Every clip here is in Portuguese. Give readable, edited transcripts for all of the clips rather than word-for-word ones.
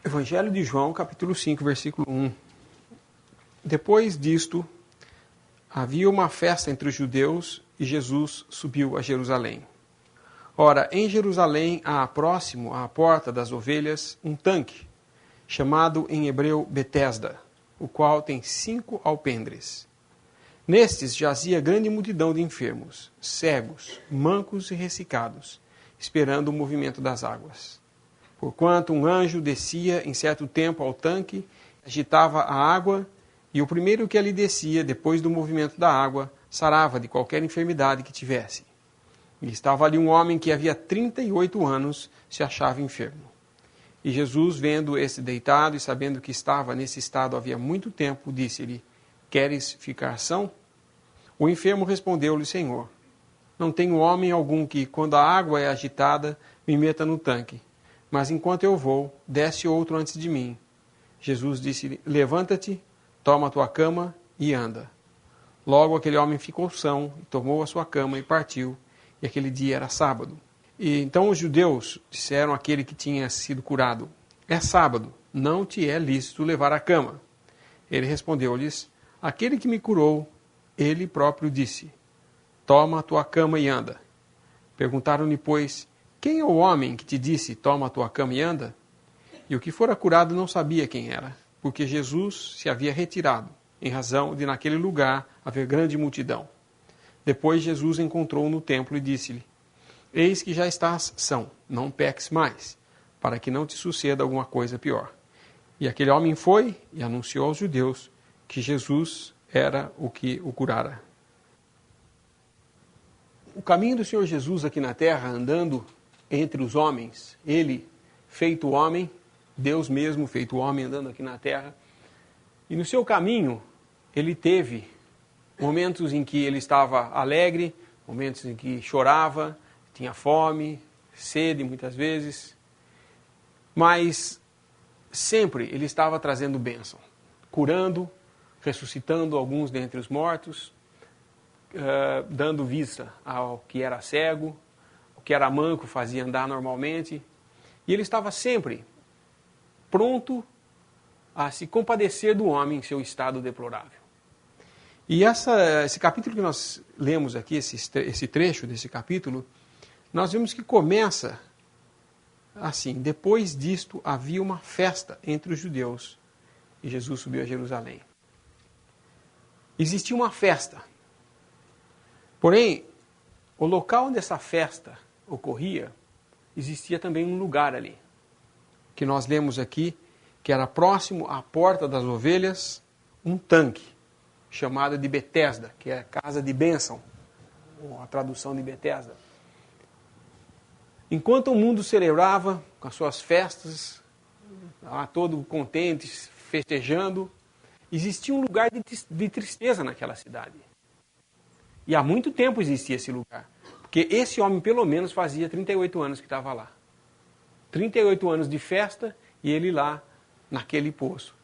Evangelho de João, capítulo 5, versículo 1. Depois disto, havia uma festa entre os judeus e Jesus subiu a Jerusalém. Ora, em Jerusalém há próximo à porta das ovelhas um tanque, chamado em hebreu Betesda, o qual tem 5 alpendres. Nestes jazia grande multidão de enfermos, cegos, mancos e ressecados, esperando o movimento das águas. Porquanto um anjo descia em certo tempo ao tanque, agitava a água, e o primeiro que ali descia, depois do movimento da água, sarava de qualquer enfermidade que tivesse. E estava ali um homem que havia 38 anos se achava enfermo. E Jesus, vendo esse deitado e sabendo que estava nesse estado havia muito tempo, disse-lhe: Queres ficar são? O enfermo respondeu-lhe: Senhor, não tenho homem algum que, quando a água é agitada, me meta no tanque. Mas enquanto eu vou, desce outro antes de mim. Jesus disse-lhe: Levanta-te, toma a tua cama e anda. Logo aquele homem ficou são, tomou a sua cama e partiu. E aquele dia era sábado. E então os judeus disseram àquele que tinha sido curado: É sábado, não te é lícito levar a cama. Ele respondeu-lhes: Aquele que me curou, ele próprio disse: Toma a tua cama e anda. Perguntaram-lhe, pois: Quem é o homem que te disse: Toma a tua cama e anda? E o que fora curado não sabia quem era, porque Jesus se havia retirado, em razão de naquele lugar haver grande multidão. Depois Jesus encontrou-o no templo e disse-lhe: Eis que já estás são, não peques mais, para que não te suceda alguma coisa pior. E aquele homem foi e anunciou aos judeus que Jesus era o que o curara. O caminho do Senhor Jesus aqui na terra, andando entre os homens, ele feito homem, Deus mesmo feito homem, andando aqui na terra, e no seu caminho ele teve momentos em que ele estava alegre, momentos em que chorava, tinha fome, sede muitas vezes, mas sempre ele estava trazendo bênção, curando, ressuscitando alguns dentre os mortos, dando vista ao que era cego, o que era manco fazia andar normalmente, e ele estava sempre pronto a se compadecer do homem em seu estado deplorável. E esse capítulo que nós lemos aqui, esse trecho desse capítulo, nós vemos que começa assim: depois disto havia uma festa entre os judeus e Jesus subiu a Jerusalém. Existia uma festa. Porém, o local onde essa festa ocorria, existia também um lugar ali, que nós lemos aqui, que era próximo à porta das ovelhas, um tanque, chamado de Betesda, que é casa de bênção, ou a tradução de Betesda. Enquanto o mundo celebrava com as suas festas, todo contente, festejando, existia um lugar de tristeza naquela cidade. E há muito tempo existia esse lugar, porque esse homem pelo menos fazia 38 anos que estava lá. 38 anos de festa e ele lá naquele poço,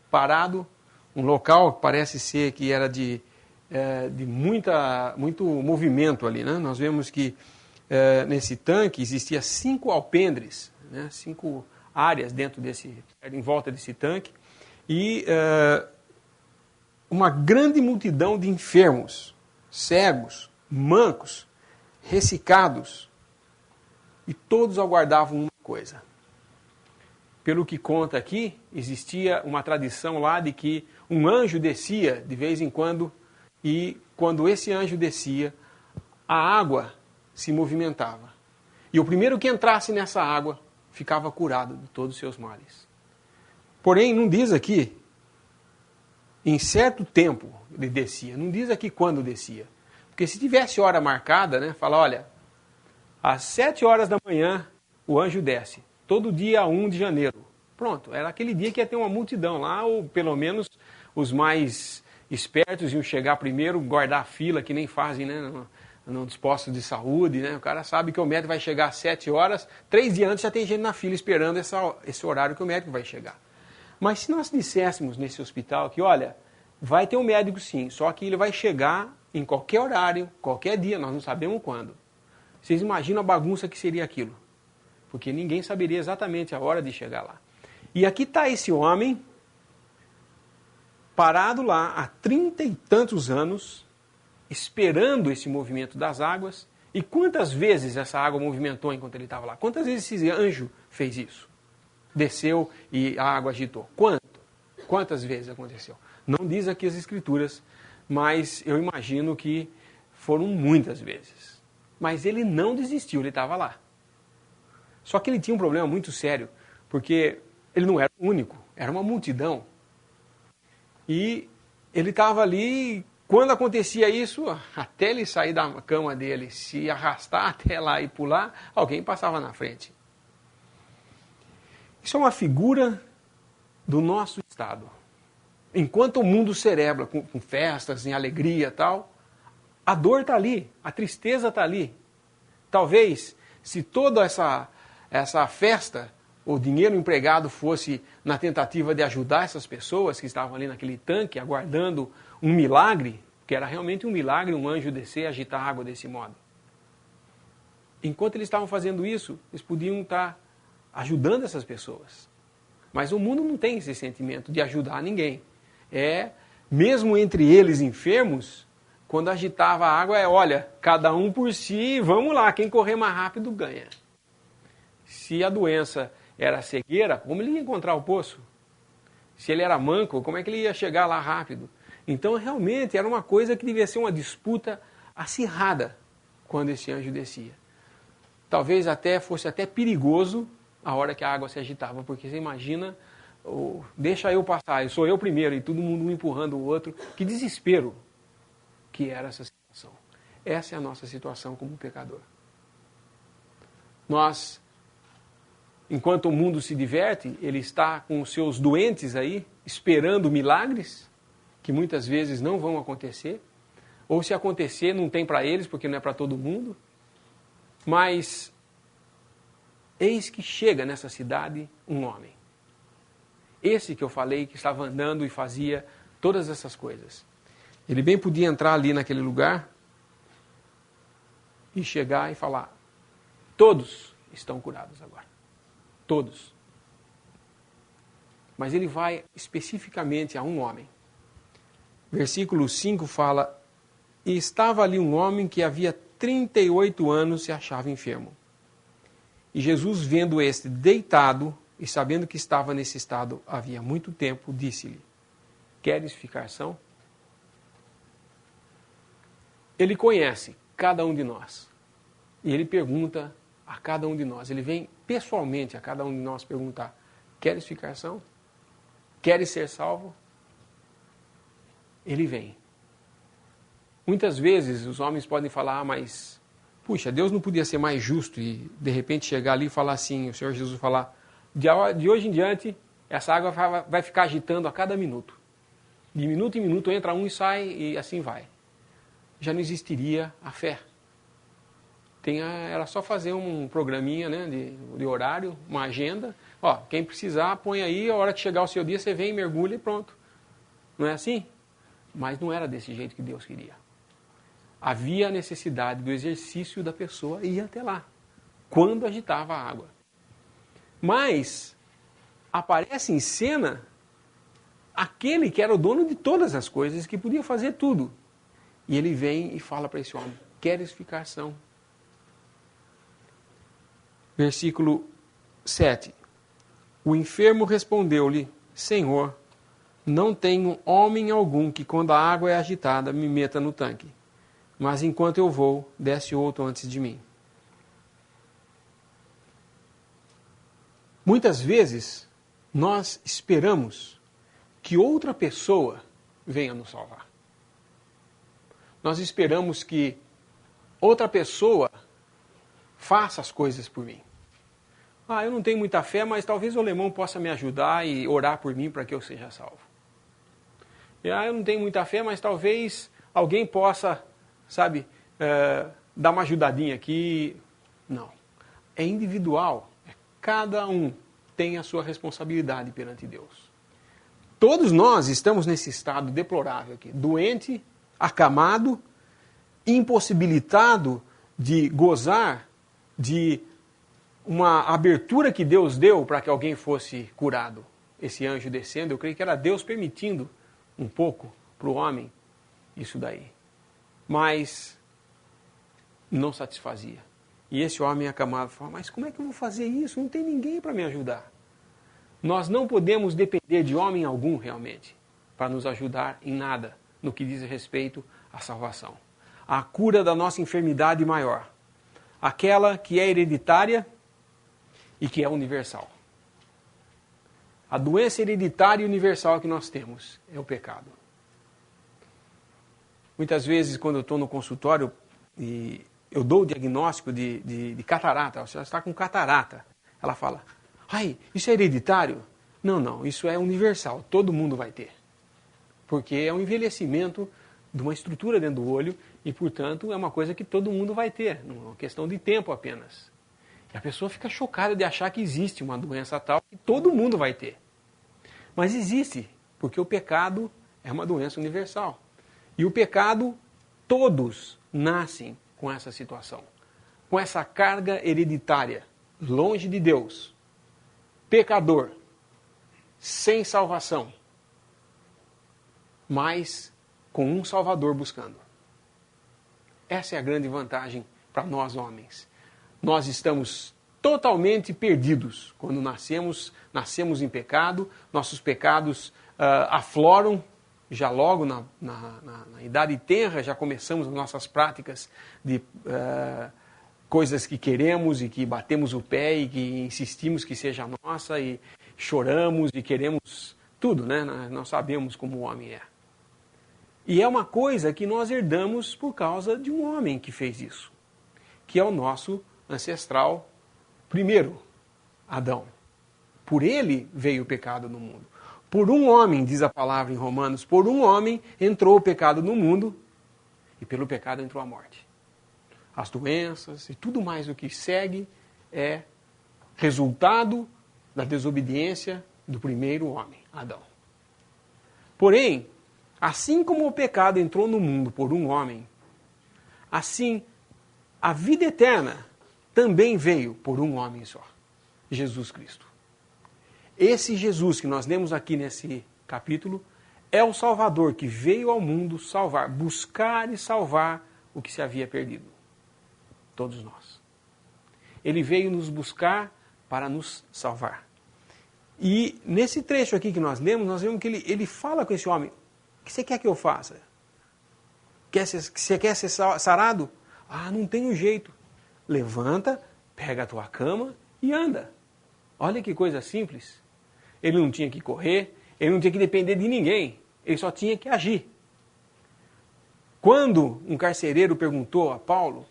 parado, um local que parece ser que era de muito movimento ali, né? Nós vemos que nesse tanque existia 5 alpendres, né? 5 áreas em volta desse tanque, e uma grande multidão de enfermos, cegos, mancos, ressecados, e todos aguardavam uma coisa. Pelo que conta aqui, existia uma tradição lá de que um anjo descia de vez em quando, e quando esse anjo descia, a água se movimentava. E o primeiro que entrasse nessa água ficava curado de todos os seus males. Porém, não diz aqui, em certo tempo ele descia, não diz aqui quando descia. Porque se tivesse hora marcada, né, fala, olha, às 7 horas da manhã o anjo desce. Todo dia 1 de janeiro. Pronto, era aquele dia que ia ter uma multidão lá, ou pelo menos os mais espertos iam chegar primeiro, guardar a fila, que nem fazem, né, nos postos de saúde, né? O cara sabe que o médico vai chegar às 7 horas, 3 dias antes já tem gente na fila esperando esse horário que o médico vai chegar. Mas se nós disséssemos nesse hospital que, olha, vai ter um médico sim, só que ele vai chegar em qualquer horário, qualquer dia, nós não sabemos quando. Vocês imaginam a bagunça que seria aquilo? Porque ninguém saberia exatamente a hora de chegar lá. E aqui está esse homem, parado lá há 30 e tantos anos, esperando esse movimento das águas. E quantas vezes essa água movimentou enquanto ele estava lá? Quantas vezes esse anjo fez isso? Desceu e a água agitou. Quantas vezes aconteceu? Não diz aqui as escrituras, mas eu imagino que foram muitas vezes. Mas ele não desistiu, ele estava lá. Só que ele tinha um problema muito sério, porque ele não era o único, era uma multidão. E ele estava ali, quando acontecia isso, até ele sair da cama dele, se arrastar até lá e pular, alguém passava na frente. Isso é uma figura do nosso estado. Enquanto o mundo celebra com festas, em alegria e tal, a dor está ali, a tristeza está ali. Talvez, se toda essa festa, o dinheiro empregado fosse na tentativa de ajudar essas pessoas que estavam ali naquele tanque, aguardando um milagre, que era realmente um milagre, um anjo descer e agitar a água desse modo. Enquanto eles estavam fazendo isso, eles podiam estar ajudando essas pessoas. Mas o mundo não tem esse sentimento de ajudar ninguém. Mesmo entre eles enfermos, quando agitava a água, olha, cada um por si, vamos lá, quem correr mais rápido ganha. Se a doença era cegueira, como ele ia encontrar o poço? Se ele era manco, como é que ele ia chegar lá rápido? Então, realmente, era uma coisa que devia ser uma disputa acirrada quando esse anjo descia. Talvez fosse até perigoso a hora que a água se agitava, porque você imagina, deixa eu passar, sou eu primeiro, e todo mundo um empurrando o outro. Que desespero que era essa situação. Essa é a nossa situação como pecador. Nós, enquanto o mundo se diverte, ele está com os seus doentes aí, esperando milagres, que muitas vezes não vão acontecer, ou se acontecer, não tem para eles, porque não é para todo mundo. Mas eis que chega nessa cidade um homem. Esse que eu falei, que estava andando e fazia todas essas coisas. Ele bem podia entrar ali naquele lugar e chegar e falar: todos estão curados agora. Todos. Mas ele vai especificamente a um homem. Versículo 5 fala: e estava ali um homem que havia 38 anos se achava enfermo. E Jesus, vendo este deitado e sabendo que estava nesse estado havia muito tempo, disse-lhe: queres ficar são? Ele conhece cada um de nós. E ele pergunta a cada um de nós. Ele vem pessoalmente a cada um de nós perguntar: queres ficar são? Queres ser salvo? Ele vem. Muitas vezes os homens podem falar: mas, puxa, Deus não podia ser mais justo e de repente chegar ali e falar assim, o Senhor Jesus falar: de hoje em diante, essa água vai ficar agitando a cada minuto. De minuto em minuto entra um e sai e assim vai. Já não existiria a fé. Era só fazer um programinha, né, de horário, uma agenda. Quem precisar, põe aí, a hora que chegar o seu dia, você vem, mergulha e pronto. Não é assim? Mas não era desse jeito que Deus queria. Havia a necessidade do exercício da pessoa ir até lá, quando agitava a água. Mas aparece em cena aquele que era o dono de todas as coisas, que podia fazer tudo. E ele vem e fala para esse homem: queres ficar são? Versículo 7. O enfermo respondeu-lhe: Senhor, não tenho homem algum que, quando a água é agitada, me meta no tanque. Mas enquanto eu vou, desce outro antes de mim. Muitas vezes, nós esperamos que outra pessoa venha nos salvar. Nós esperamos que outra pessoa faça as coisas por mim. Eu não tenho muita fé, mas talvez o alemão possa me ajudar e orar por mim para que eu seja salvo. Eu não tenho muita fé, mas talvez alguém possa, dar uma ajudadinha aqui. Não. É individual. Cada um tem a sua responsabilidade perante Deus. Todos nós estamos nesse estado deplorável aqui. Doente, acamado, impossibilitado de gozar de uma abertura que Deus deu para que alguém fosse curado. Esse anjo descendo, eu creio que era Deus permitindo um pouco para o homem isso daí. Mas não satisfazia. E esse homem acamado falou, mas como é que eu vou fazer isso? Não tem ninguém para me ajudar. Nós não podemos depender de homem algum realmente para nos ajudar em nada no que diz respeito à salvação. A cura da nossa enfermidade maior. Aquela que é hereditária e que é universal. A doença hereditária e universal que nós temos é o pecado. Muitas vezes, quando eu estou no consultório e eu dou o diagnóstico de catarata, você está com catarata, ela fala, ai, isso é hereditário? Não, isso é universal, todo mundo vai ter. Porque é um envelhecimento de uma estrutura dentro do olho e, portanto, é uma coisa que todo mundo vai ter, não é uma questão de tempo apenas. E a pessoa fica chocada de achar que existe uma doença tal que todo mundo vai ter. Mas existe, porque o pecado é uma doença universal. E o pecado, todos nascem com essa situação, com essa carga hereditária, longe de Deus, pecador, sem salvação, mas com um Salvador buscando. Essa é a grande vantagem para nós homens. Nós estamos totalmente perdidos quando nascemos em pecado, nossos pecados afloram, já logo na idade tenra, já começamos as nossas práticas de coisas que queremos e que batemos o pé e que insistimos que seja nossa e choramos e queremos tudo, né? Nós sabemos como o homem é. E é uma coisa que nós herdamos por causa de um homem que fez isso, que é o nosso ancestral primeiro, Adão. Por ele veio o pecado no mundo. Por um homem, diz a palavra em Romanos, por um homem entrou o pecado no mundo e pelo pecado entrou a morte. As doenças e tudo mais o que segue é resultado da desobediência do primeiro homem, Adão. Porém, assim como o pecado entrou no mundo por um homem, assim a vida eterna também veio por um homem só, Jesus Cristo. Esse Jesus que nós lemos aqui nesse capítulo é o Salvador que veio ao mundo salvar, buscar e salvar o que se havia perdido. Todos nós. Ele veio nos buscar para nos salvar. E nesse trecho aqui que nós lemos, nós vemos que ele fala com esse homem, o que você quer que eu faça? Você quer ser sarado? Ah, não tem jeito. Levanta, pega a tua cama e anda. Olha que coisa simples. Ele não tinha que correr, ele não tinha que depender de ninguém, ele só tinha que agir. Quando um carcereiro perguntou a Paulo,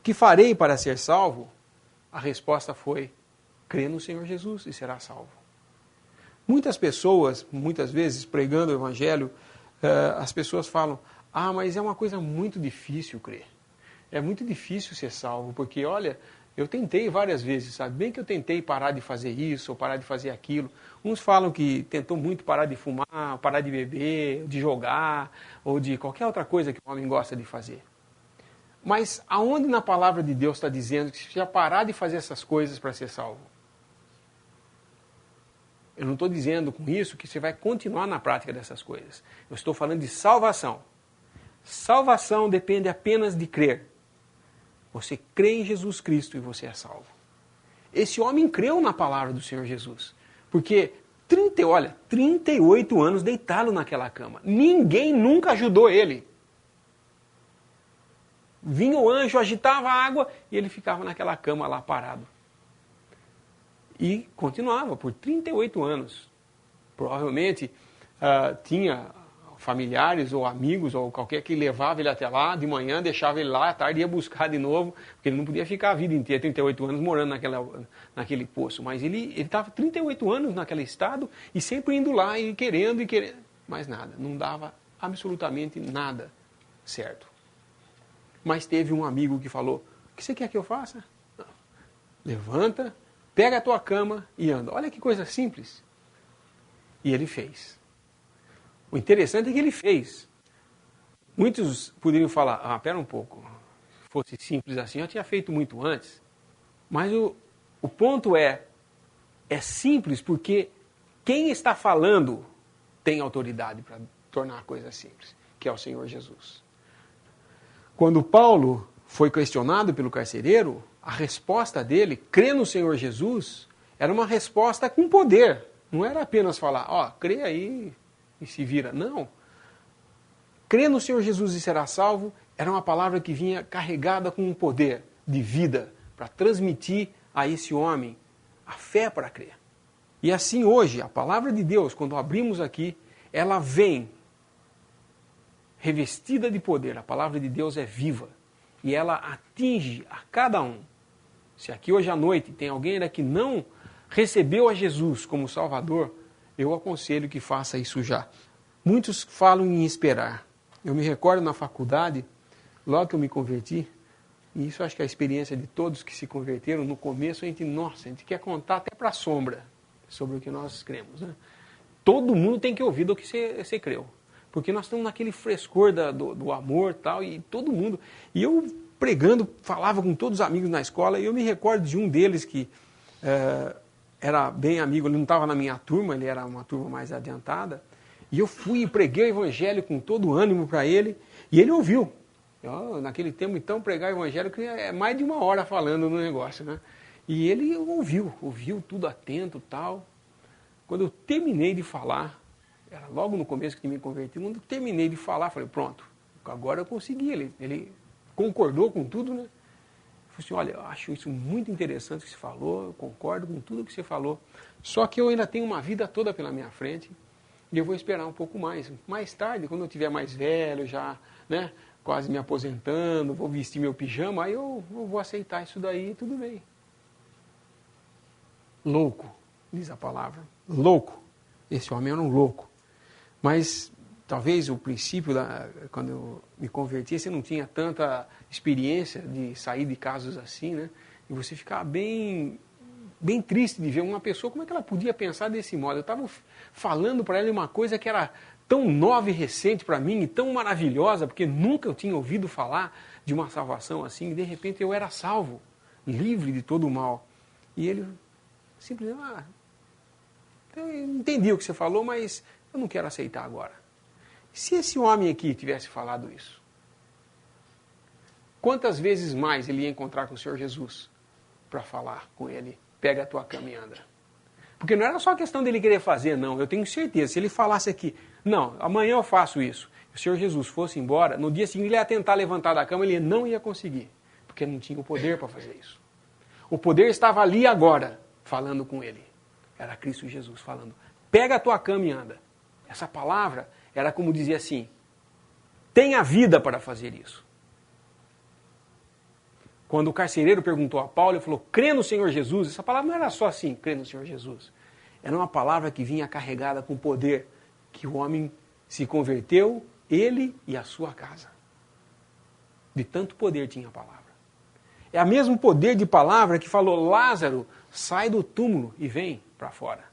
que farei para ser salvo? A resposta foi, crê no Senhor Jesus e será salvo. Muitas pessoas, muitas vezes, pregando o Evangelho, as pessoas falam, mas é uma coisa muito difícil crer. É muito difícil ser salvo, porque, olha, eu tentei várias vezes, sabe? Bem que eu tentei parar de fazer isso ou parar de fazer aquilo. Uns falam que tentou muito parar de fumar, parar de beber, de jogar, ou de qualquer outra coisa que o homem gosta de fazer. Mas aonde na palavra de Deus está dizendo que você precisa parar de fazer essas coisas para ser salvo? Eu não estou dizendo com isso que você vai continuar na prática dessas coisas. Eu estou falando de salvação. Salvação depende apenas de crer. Você crê em Jesus Cristo e você é salvo. Esse homem creu na palavra do Senhor Jesus. Porque 38 anos deitado naquela cama. Ninguém nunca ajudou ele. Vinha o anjo, agitava a água e ele ficava naquela cama lá parado. E continuava por 38 anos. Provavelmente tinha familiares ou amigos ou qualquer que levava ele até lá, de manhã deixava ele lá, à tarde ia buscar de novo, porque ele não podia ficar a vida inteira, 38 anos, morando naquele poço. Mas ele estava 38 anos naquele estado e sempre indo lá e querendo, mas nada, não dava absolutamente nada certo. Mas teve um amigo que falou, o que você quer que eu faça? Não. Levanta, pega a tua cama e anda. Olha que coisa simples. E ele fez. O interessante é que ele fez. Muitos poderiam falar, espera um pouco, se fosse simples assim, eu tinha feito muito antes. Mas O ponto é simples porque quem está falando tem autoridade para tornar a coisa simples, que é o Senhor Jesus. Quando Paulo foi questionado pelo carcereiro, a resposta dele, crê no Senhor Jesus, era uma resposta com poder. Não era apenas falar, crê aí e se vira. Não. Crê no Senhor Jesus e será salvo, era uma palavra que vinha carregada com um poder de vida para transmitir a esse homem a fé para crer. E assim hoje, a palavra de Deus, quando abrimos aqui, ela vem revestida de poder. A palavra de Deus é viva e ela atinge a cada um. Se aqui hoje à noite tem alguém ainda que não recebeu a Jesus como Salvador, eu aconselho que faça isso já. Muitos falam em esperar. Eu me recordo na faculdade, logo que eu me converti, e isso acho que é a experiência de todos que se converteram, no começo a gente quer contar até para a sombra sobre o que nós cremos. Né? Todo mundo tem que ouvir do que você creu. Porque nós estamos naquele frescor do amor e tal, e todo mundo... E eu pregando, falava com todos os amigos na escola, e eu me recordo de um deles que era bem amigo, ele não estava na minha turma, ele era uma turma mais adiantada, e eu fui e preguei o evangelho com todo o ânimo para ele, e ele ouviu. Naquele tempo, então, pregar o evangelho é mais de 1 hora falando no negócio, né? E ele ouviu tudo atento e tal. Quando eu terminei de falar, era logo no começo que me converti, quando eu terminei de falar, falei, pronto, agora eu consegui. Ele concordou com tudo, né? Falei assim, olha, eu acho isso muito interessante o que você falou, eu concordo com tudo que você falou, só que eu ainda tenho uma vida toda pela minha frente e eu vou esperar um pouco mais. Mais tarde, quando eu estiver mais velho, já, né, quase me aposentando, vou vestir meu pijama, aí eu vou aceitar isso daí e tudo bem. Louco, diz a palavra. Louco. Esse homem era um louco. Mas talvez o princípio, quando eu me converti, você não tinha tanta experiência de sair de casos assim, né? E você ficava bem triste de ver uma pessoa, como é que ela podia pensar desse modo? Eu estava falando para ela uma coisa que era tão nova e recente para mim, e tão maravilhosa, porque nunca eu tinha ouvido falar de uma salvação assim, e de repente eu era salvo, livre de todo o mal. E ele simplesmente, eu entendi o que você falou, mas eu não quero aceitar agora. Se esse homem aqui tivesse falado isso, quantas vezes mais ele ia encontrar com o Senhor Jesus para falar com ele, pega a tua cama e anda? Porque não era só questão dele querer fazer, não. Eu tenho certeza, se ele falasse aqui, não, amanhã eu faço isso, e o Senhor Jesus fosse embora, no dia seguinte ele ia tentar levantar da cama, ele não ia conseguir, porque não tinha o poder para fazer isso. O poder estava ali agora, falando com ele. Era Cristo Jesus falando, pega a tua cama e anda. Essa palavra era como dizer assim, tenha vida para fazer isso. Quando o carcereiro perguntou a Paulo, ele falou, crê no Senhor Jesus. Essa palavra não era só assim, crê no Senhor Jesus. Era uma palavra que vinha carregada com poder, que o homem se converteu, ele e a sua casa. De tanto poder tinha a palavra. É o mesmo poder de palavra que falou, Lázaro, sai do túmulo e vem para fora.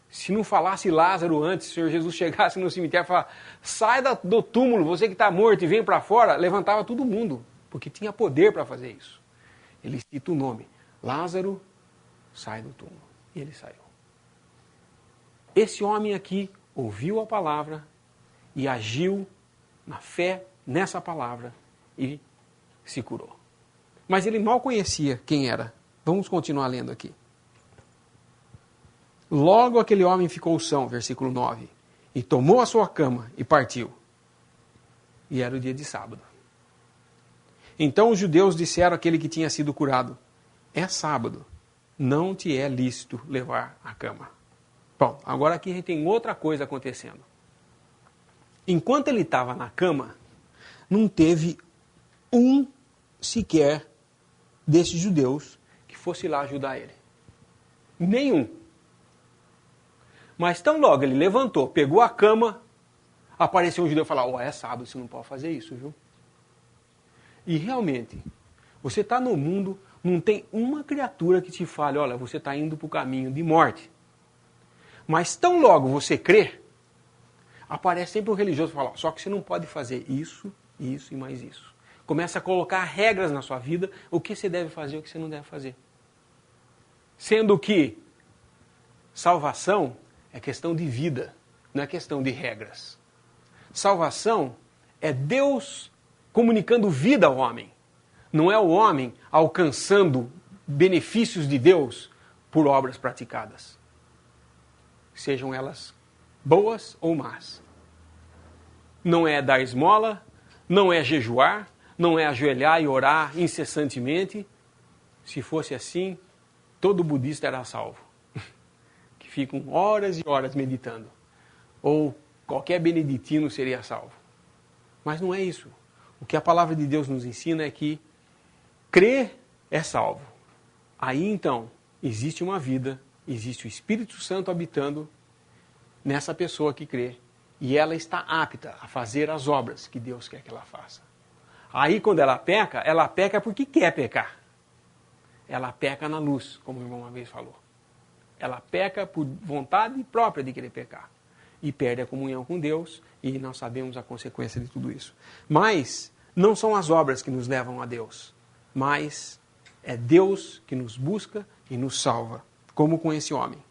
Se não falasse Lázaro antes, se o Senhor Jesus chegasse no cemitério e falasse, sai do túmulo, você que está morto e vem para fora, levantava todo mundo, porque tinha poder para fazer isso. Ele cita o nome, Lázaro, sai do túmulo. E ele saiu. Esse homem aqui ouviu a palavra e agiu na fé nessa palavra e se curou. Mas ele mal conhecia quem era. Vamos continuar lendo aqui. Logo aquele homem ficou são, versículo 9, e tomou a sua cama e partiu. E era o dia de sábado. Então os judeus disseram àquele que tinha sido curado, é sábado, não te é lícito levar a cama. Bom, agora aqui a gente tem outra coisa acontecendo. Enquanto ele estava na cama, não teve um sequer desses judeus que fosse lá ajudar ele. Nenhum. Mas tão logo ele levantou, pegou a cama, apareceu um judeu e falou, é sábado, você não pode fazer isso, viu? E realmente, você está no mundo, não tem uma criatura que te fale, olha, você está indo para o caminho de morte. Mas tão logo você crê, aparece sempre um religioso e fala, só que você não pode fazer isso, isso e mais isso. Começa a colocar regras na sua vida, o que você deve fazer e o que você não deve fazer. Sendo que salvação é questão de vida, não é questão de regras. Salvação é Deus comunicando vida ao homem. Não é o homem alcançando benefícios de Deus por obras praticadas. Sejam elas boas ou más. Não é dar esmola, não é jejuar, não é ajoelhar e orar incessantemente. Se fosse assim, todo budista era salvo. Que ficam horas e horas meditando. Ou qualquer beneditino seria salvo. Mas não é isso. O que a palavra de Deus nos ensina é que crer é salvo. Aí então, existe uma vida, existe o Espírito Santo habitando nessa pessoa que crê. E ela está apta a fazer as obras que Deus quer que ela faça. Aí quando ela peca porque quer pecar. Ela peca na luz, como o irmão uma vez falou. Ela peca por vontade própria de querer pecar. E perde a comunhão com Deus, e nós sabemos a consequência de tudo isso. Mas não são as obras que nos levam a Deus, mas é Deus que nos busca e nos salva, como com esse homem.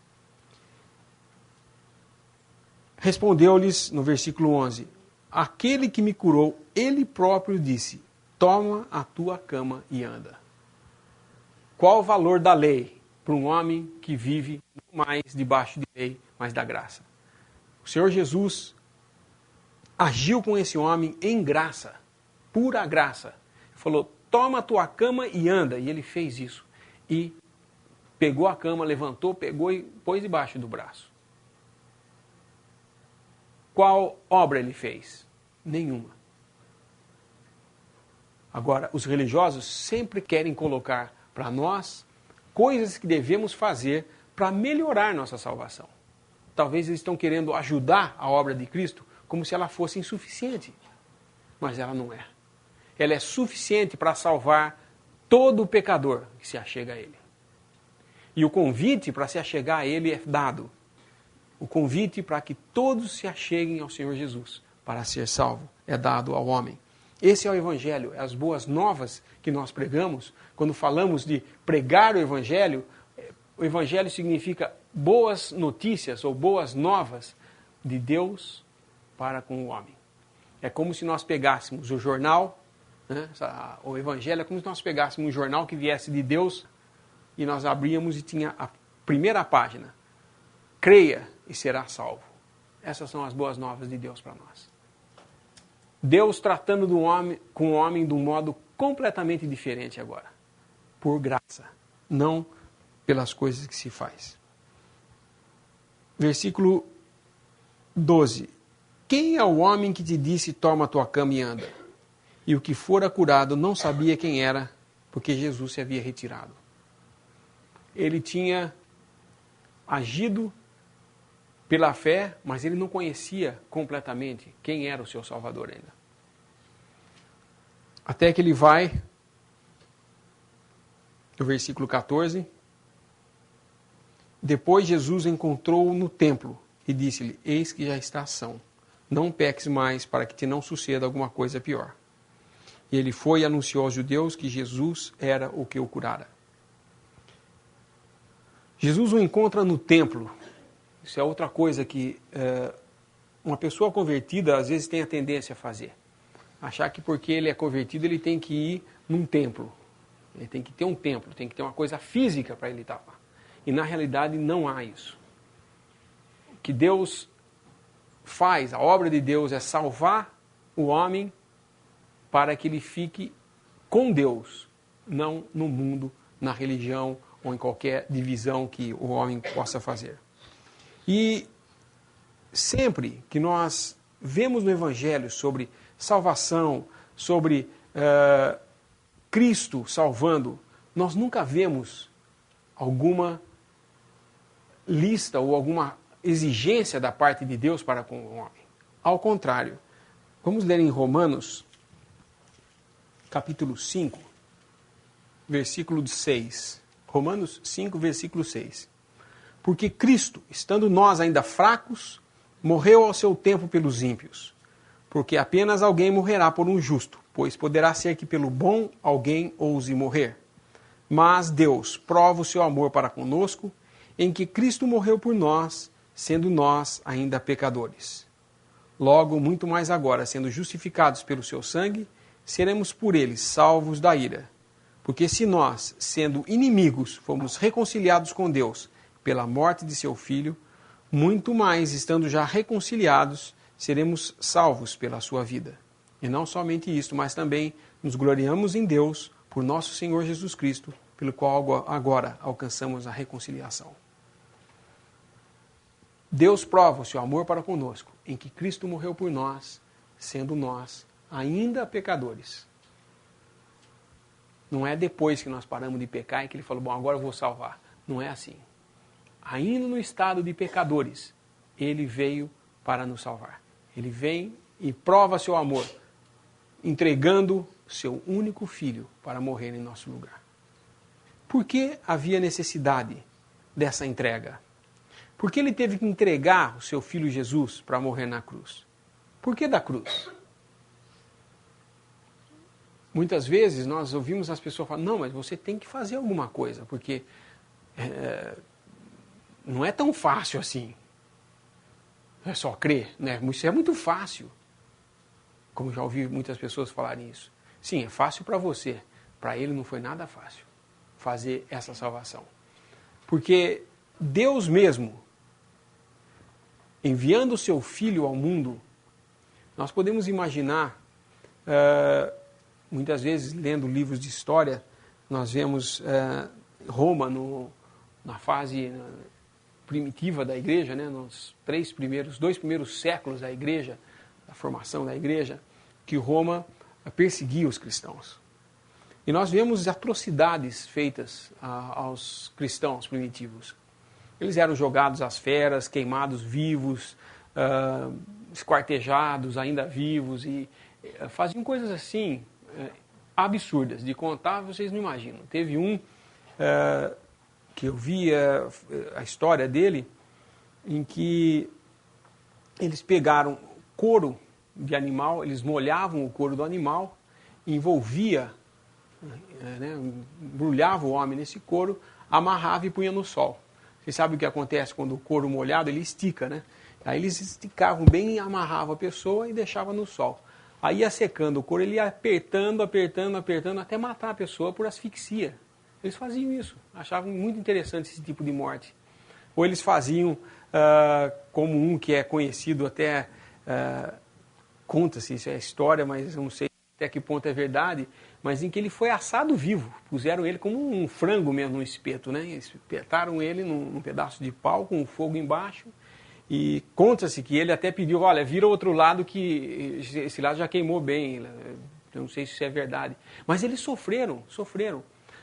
Respondeu-lhes no versículo 11, aquele que me curou, ele próprio disse, toma a tua cama e anda. Qual o valor da lei para um homem que vive não mais debaixo de lei, mas da graça? O Senhor Jesus agiu com esse homem em graça, pura graça. Ele falou, toma a tua cama e anda. E ele fez isso. E pegou a cama, levantou, pegou e pôs debaixo do braço. Qual obra ele fez? Nenhuma. Agora, os religiosos sempre querem colocar para nós coisas que devemos fazer para melhorar nossa salvação. Talvez eles estão querendo ajudar a obra de Cristo como se ela fosse insuficiente. Mas ela não é. Ela é suficiente para salvar todo o pecador que se achega a Ele. E o convite para se achegar a Ele é dado. O convite para que todos se acheguem ao Senhor Jesus para ser salvo é dado ao homem. Esse é o Evangelho, é as boas novas que nós pregamos. Quando falamos de pregar o Evangelho significa boas notícias ou boas novas de Deus para com o homem. É como se nós pegássemos o jornal, né? O Evangelho é como se nós pegássemos um jornal que viesse de Deus e nós abríamos e tinha a primeira página. Creia e será salvo. Essas são as boas novas de Deus para nós. Deus tratando com o homem de um modo completamente diferente agora. Por graça, não pelas coisas que se faz. Versículo 12. Quem é o homem que te disse, toma a tua cama e anda? E o que fora curado não sabia quem era, porque Jesus se havia retirado. Ele tinha agido pela fé, mas ele não conhecia completamente quem era o seu Salvador ainda. Até que ele vai, no versículo 14, depois Jesus encontrou-o no templo e disse-lhe, eis que já estás são, não peques mais para que te não suceda alguma coisa pior. E ele foi e anunciou aos judeus que Jesus era o que o curara. Jesus o encontra no templo. Isso é outra coisa que uma pessoa convertida às vezes tem a tendência a fazer. Achar que porque ele é convertido ele tem que ir num templo. Ele tem que ter um templo, tem que ter uma coisa física para ele estar lá. E na realidade não há isso. O que Deus faz, a obra de Deus é salvar o homem para que ele fique com Deus, não no mundo, na religião ou em qualquer divisão que o homem possa fazer. E sempre que nós vemos no Evangelho sobre salvação, sobre Cristo salvando, nós nunca vemos alguma lista ou alguma exigência da parte de Deus para com o homem. Ao contrário, vamos ler em Romanos, capítulo 5, versículo 6. Romanos 5, versículo 6. Porque Cristo, estando nós ainda fracos, morreu ao seu tempo pelos ímpios. Porque apenas alguém morrerá por um justo, pois poderá ser que pelo bom alguém ouse morrer. Mas Deus prova o seu amor para conosco, em que Cristo morreu por nós, sendo nós ainda pecadores. Logo, muito mais agora, sendo justificados pelo seu sangue, seremos por ele salvos da ira. Porque se nós, sendo inimigos, fomos reconciliados com Deus pela morte de seu Filho, muito mais, estando já reconciliados, seremos salvos pela sua vida. E não somente isto, mas também nos gloriamos em Deus por nosso Senhor Jesus Cristo, pelo qual agora alcançamos a reconciliação. Deus prova o seu amor para conosco, em que Cristo morreu por nós, sendo nós ainda pecadores. Não é depois que nós paramos de pecar e que ele falou, bom, agora eu vou salvar. Não é assim. Ainda no estado de pecadores, ele veio para nos salvar. Ele vem e prova seu amor, entregando seu único filho para morrer em nosso lugar. Por que havia necessidade dessa entrega? Por que ele teve que entregar o seu filho Jesus para morrer na cruz? Por que da cruz? Muitas vezes nós ouvimos as pessoas falar, não, mas você tem que fazer alguma coisa, porque não é tão fácil assim. É só crer, né? Isso é muito fácil. Como já ouvi muitas pessoas falarem isso. Sim, é fácil para você. Para ele não foi nada fácil fazer essa salvação. Porque Deus mesmo, enviando o seu Filho ao mundo, nós podemos imaginar, muitas vezes lendo livros de história, nós vemos Roma na fase primitiva da igreja, né, nos dois primeiros séculos da igreja, da formação da igreja, que Roma perseguia os cristãos. E nós vemos atrocidades feitas aos cristãos primitivos. Eles eram jogados às feras, queimados vivos, esquartejados ainda vivos, e faziam coisas assim, absurdas. De contar, vocês não imaginam. Teve um que eu via a história dele, em que eles pegaram couro de animal, eles molhavam o couro do animal, envolvia, embrulhava o homem nesse couro, amarrava e punha no sol. Vocês sabem o que acontece quando o couro molhado, ele estica, né? Aí eles esticavam bem e amarravam a pessoa e deixavam no sol. Aí ia secando o couro, ele ia apertando, até matar a pessoa por asfixia. Eles faziam isso, achavam muito interessante esse tipo de morte. Ou eles faziam, como um que é conhecido até, conta-se, isso é história, mas eu não sei até que ponto é verdade, mas em que ele foi assado vivo. Puseram ele como um frango mesmo no espeto, né? Espetaram ele num pedaço de pau com fogo embaixo. E conta-se que ele até pediu, olha, vira o outro lado que esse lado já queimou bem. Eu não sei se isso é verdade. Mas eles sofreram.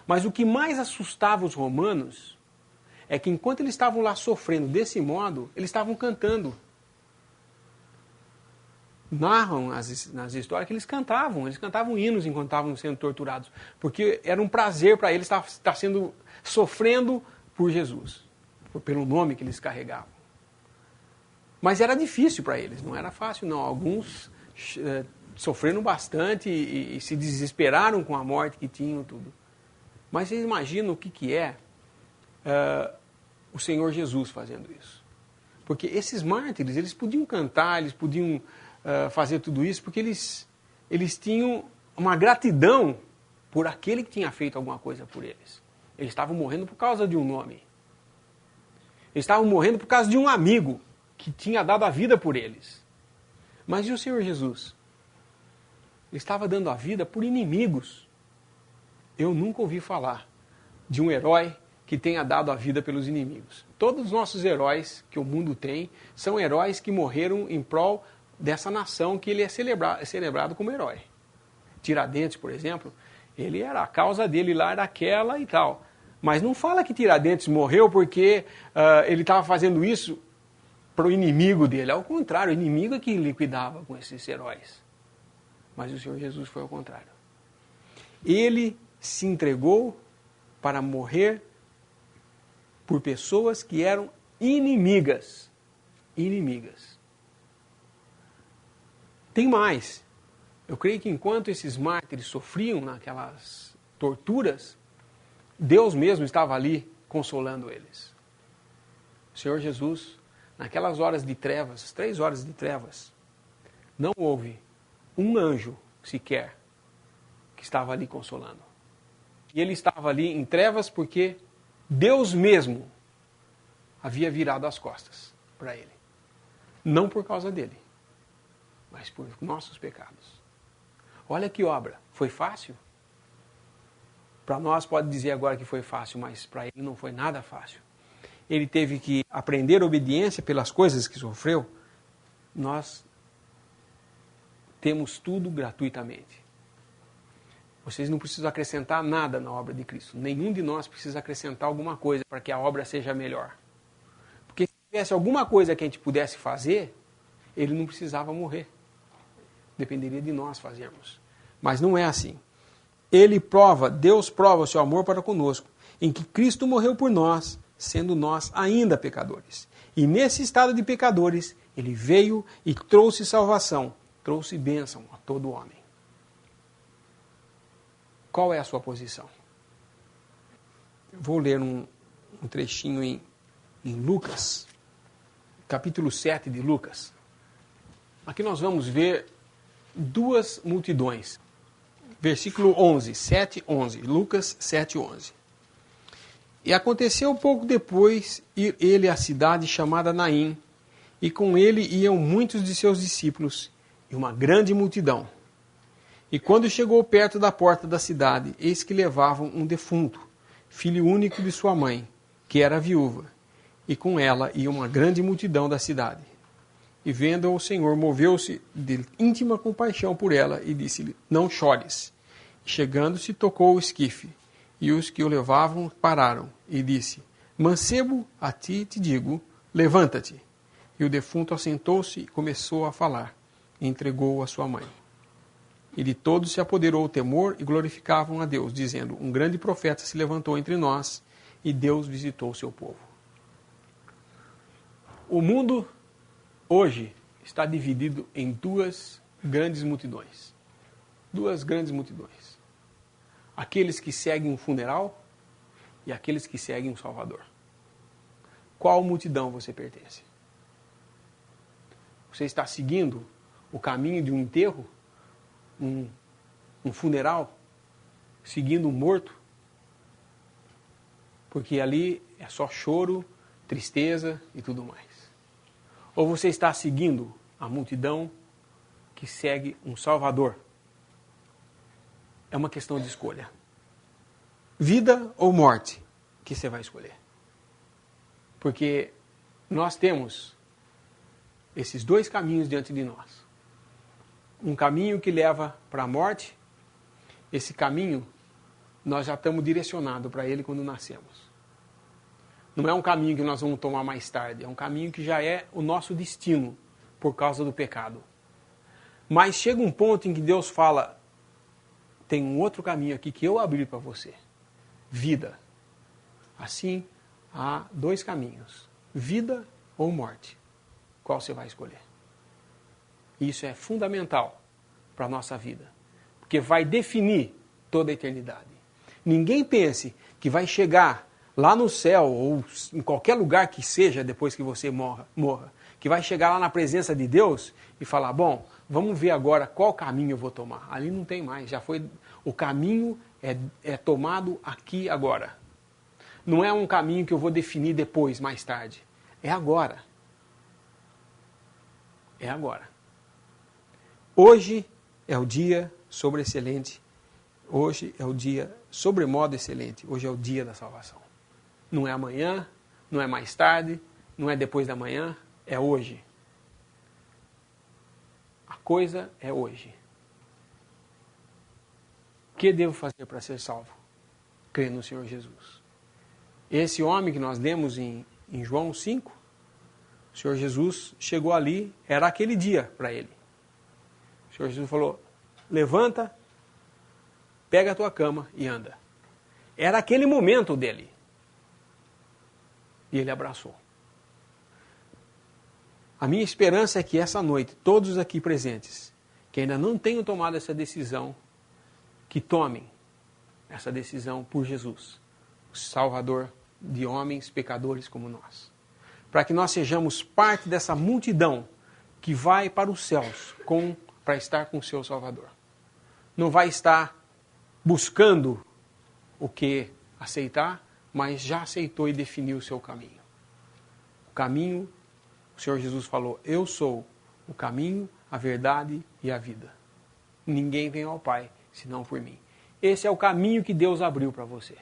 Mas o que mais assustava os romanos é que enquanto eles estavam lá sofrendo desse modo, eles estavam cantando. Narram nas histórias que eles cantavam hinos enquanto estavam sendo torturados, porque era um prazer para eles estar sofrendo por Jesus, pelo nome que eles carregavam. Mas era difícil para eles, não era fácil não. Alguns sofreram bastante e se desesperaram com a morte que tinham, tudo. Mas vocês imaginam o que é o Senhor Jesus fazendo isso? Porque esses mártires, eles podiam cantar, eles podiam fazer tudo isso, porque eles tinham uma gratidão por aquele que tinha feito alguma coisa por eles. Eles estavam morrendo por causa de um nome. Eles estavam morrendo por causa de um amigo que tinha dado a vida por eles. Mas e o Senhor Jesus? Ele estava dando a vida por inimigos. Eu nunca ouvi falar de um herói que tenha dado a vida pelos inimigos. Todos os nossos heróis que o mundo tem são heróis que morreram em prol dessa nação que ele é celebrado como herói. Tiradentes, por exemplo, a causa dele lá era aquela e tal. Mas não fala que Tiradentes morreu porque ele estava fazendo isso para o inimigo dele. Ao contrário, o inimigo é que liquidava com esses heróis. Mas o Senhor Jesus foi ao contrário. Ele se entregou para morrer por pessoas que eram inimigas. Tem mais. Eu creio que enquanto esses mártires sofriam naquelas torturas, Deus mesmo estava ali consolando eles. O Senhor Jesus, naquelas horas de trevas, 3 horas de trevas, não houve um anjo sequer que estava ali consolando. E ele estava ali em trevas porque Deus mesmo havia virado as costas para ele. Não por causa dele, mas por nossos pecados. Olha que obra. Foi fácil? Para nós pode dizer agora que foi fácil, mas para ele não foi nada fácil. Ele teve que aprender obediência pelas coisas que sofreu. Nós temos tudo gratuitamente. Vocês não precisam acrescentar nada na obra de Cristo. Nenhum de nós precisa acrescentar alguma coisa para que a obra seja melhor. Porque se tivesse alguma coisa que a gente pudesse fazer, ele não precisava morrer. Dependeria de nós fazermos. Mas não é assim. Deus prova o seu amor para conosco, em que Cristo morreu por nós, sendo nós ainda pecadores. E nesse estado de pecadores, ele veio e trouxe salvação, trouxe bênção a todo homem. Qual é a sua posição? Eu vou ler um trechinho em Lucas, capítulo 7 de Lucas. Aqui nós vamos ver 2 multidões. Versículo 11, 7, 11. Lucas 7, 11. E aconteceu pouco depois ir ele à cidade chamada Naim, e com ele iam muitos de seus discípulos e uma grande multidão. E quando chegou perto da porta da cidade, eis que levavam um defunto, filho único de sua mãe, que era viúva, e com ela ia uma grande multidão da cidade. E vendo o Senhor, moveu-se de íntima compaixão por ela e disse-lhe: não chores. E chegando-se, tocou o esquife, e os que o levavam pararam, e disse: mancebo, a ti te digo, levanta-te. E o defunto assentou-se e começou a falar, e entregou-o à sua mãe. E de todos se apoderou o temor e glorificavam a Deus, dizendo: um grande profeta se levantou entre nós, e Deus visitou o seu povo. O mundo hoje está dividido em 2 grandes multidões. 2 grandes multidões. Aqueles que seguem um funeral e aqueles que seguem um Salvador. Qual multidão você pertence? Você está seguindo o caminho de um enterro? Um funeral? Seguindo um morto? Porque ali é só choro, tristeza e tudo mais. Ou você está seguindo a multidão que segue um Salvador? É uma questão de escolha. Vida ou morte, que você vai escolher? Porque nós temos esses 2 caminhos diante de nós. Um caminho que leva para a morte. Esse caminho, nós já estamos direcionados para ele quando nascemos. Não é um caminho que nós vamos tomar mais tarde, é um caminho que já é o nosso destino por causa do pecado. Mas chega um ponto em que Deus fala: tem um outro caminho aqui que eu abri para você. Vida. Assim, há 2 caminhos. Vida ou morte. Qual você vai escolher? Isso é fundamental para a nossa vida. Porque vai definir toda a eternidade. Ninguém pense que vai chegar lá no céu, ou em qualquer lugar que seja depois que você morra, que vai chegar lá na presença de Deus e falar: bom, vamos ver agora qual caminho eu vou tomar. Ali não tem mais, já foi. O caminho é tomado aqui agora. Não é um caminho que eu vou definir depois, mais tarde. É agora. É agora. Hoje é o dia sobreexcelente. Hoje é o dia sobremodo excelente. Hoje é o dia da salvação. Não é amanhã, não é mais tarde, não é depois da manhã, é hoje. A coisa é hoje. O que devo fazer para ser salvo? Crer no Senhor Jesus. Esse homem que nós lemos em João 5, o Senhor Jesus chegou ali, era aquele dia para ele. O Senhor Jesus falou: levanta, pega a tua cama e anda. Era aquele momento dele. E ele abraçou. A minha esperança é que essa noite, todos aqui presentes, que ainda não tenham tomado essa decisão, que tomem essa decisão por Jesus, Salvador de homens pecadores como nós. Para que nós sejamos parte dessa multidão que vai para os céus para estar com o seu Salvador. Não vai estar buscando o que aceitar, mas já aceitou e definiu o seu caminho. O caminho, o Senhor Jesus falou, eu sou o caminho, a verdade e a vida. Ninguém vem ao Pai senão por mim. Esse é o caminho que Deus abriu para você.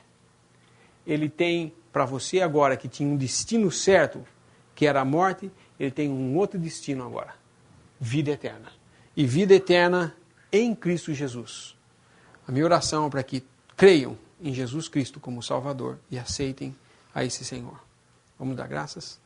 Ele tem para você agora, que tinha um destino certo, que era a morte, ele tem um outro destino agora. Vida eterna. E vida eterna em Cristo Jesus. A minha oração é para que creiam em Jesus Cristo como Salvador e aceitem a esse Senhor. Vamos dar graças?